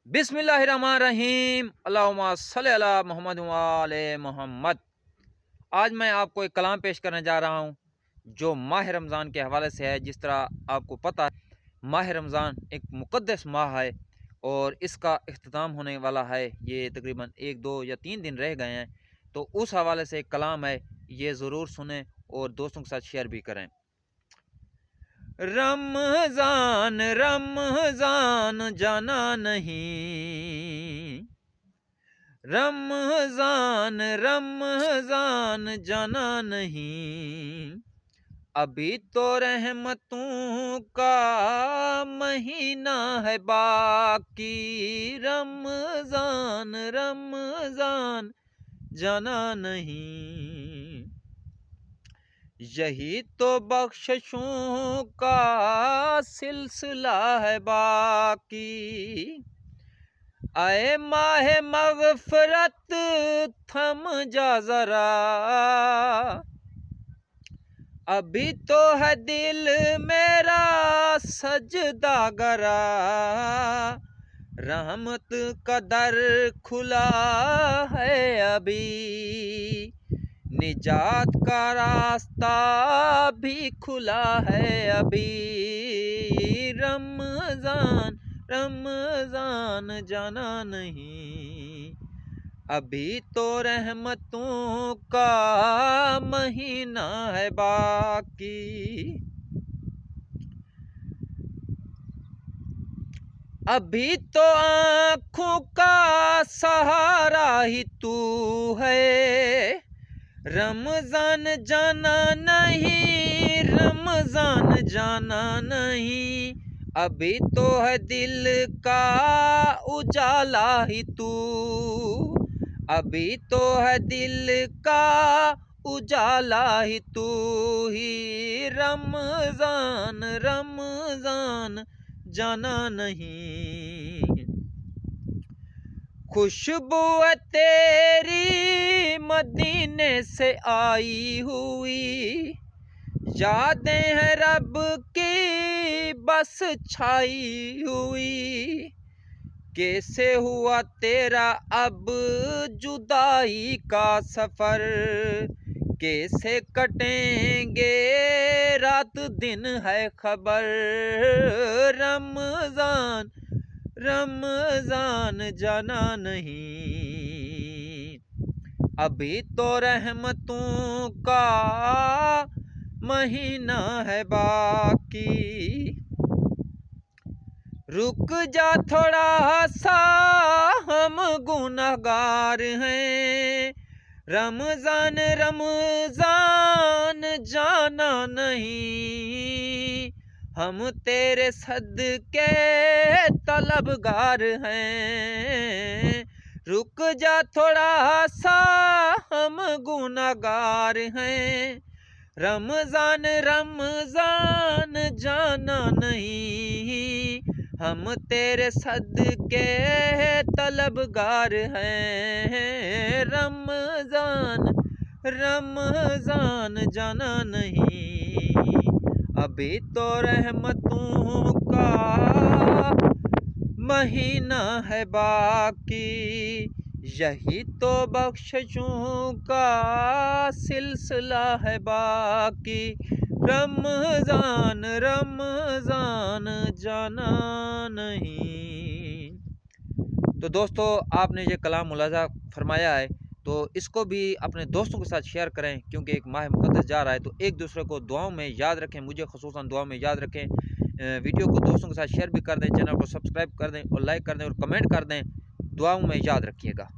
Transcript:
बिस्मिल्लाहिर्रहमानिर्रहीम अल्लाहुम्मा सल्ली अला मोहम्मद व आले मोहम्मद। आज मैं आपको एक कलाम पेश करने जा रहा हूँ जो माह रमज़ान के हवाले से है। जिस तरह आपको पता है, माह रमज़ान एक मुक़द्दस माह है और इसका इख्तिताम होने वाला है। ये तकरीबन 1 2 या 3 दिन रह गए हैं, तो उस हवाले से एक कलाम है, ये ज़रूर सुने और दोस्तों के साथ शेयर भी करें। रमज़ान रमज़ान जाना नहीं, रमज़ान रमज़ान जाना नहीं, अभी तो रहमतों का महीना है बाकी। रमज़ान रमज़ान जाना नहीं, यही तो बख्शिशों का सिलसिला है बाकी। आए माहे मग़फ़िरत थम जा ज़रा, अभी तो है दिल मेरा सजदा गरा। रहमत का दर खुला है अभी, निजात का रास्ता भी खुला है अभी। रमज़ान रमज़ान जाना नहीं, अभी तो रहमतों का महीना है बाकी। अभी तो आँखों का सहारा ही तू है, रमज़ान जाना नहीं, रमज़ान जाना नहीं, अभी तो है दिल का उजाला ही तू, अभी तो है दिल का उजाला ही तू ही। रमज़ान रमज़ान जाना नहीं, खुशबू है तेरी मदीने से आई हुई, यादें हैं रब की बस छाई हुई। कैसे हुआ तेरा अब जुदाई का सफ़र, कैसे कटेंगे रात दिन है खबर। रमज़ान रमज़ान जाना नहीं, अभी तो रहमतों का महीना है बाकी। रुक जा थोड़ा सा हम गुनहगार हैं, रमज़ान रमज़ान जाना नहीं, हम तेरे सदके तलबगार हैं। रुक जा थोड़ा सा हम गुनहगार हैं, रमज़ान रमज़ान जाना नहीं, हम तेरे सदके तलबगार हैं। रमज़ान रमज़ान जाना नहीं, अभी तो रहमतों का महीना है बाकी। यही तो बख्शिशों का सिलसिला है बाकी। रमज़ान रमज़ान जाना नहीं। तो दोस्तों, आपने ये कलाम मुलाज़ा फरमाया है, तो इसको भी अपने दोस्तों के साथ शेयर करें, क्योंकि एक माह मुक़द्दस जा रहा है। तो एक दूसरे को दुआओं में याद रखें, मुझे ख़ुसूसन दुआ में याद रखें। वीडियो को दोस्तों के साथ शेयर भी कर दें, चैनल को सब्सक्राइब कर दें और लाइक कर दें और कमेंट कर दें। दुआओं में याद रखिएगा।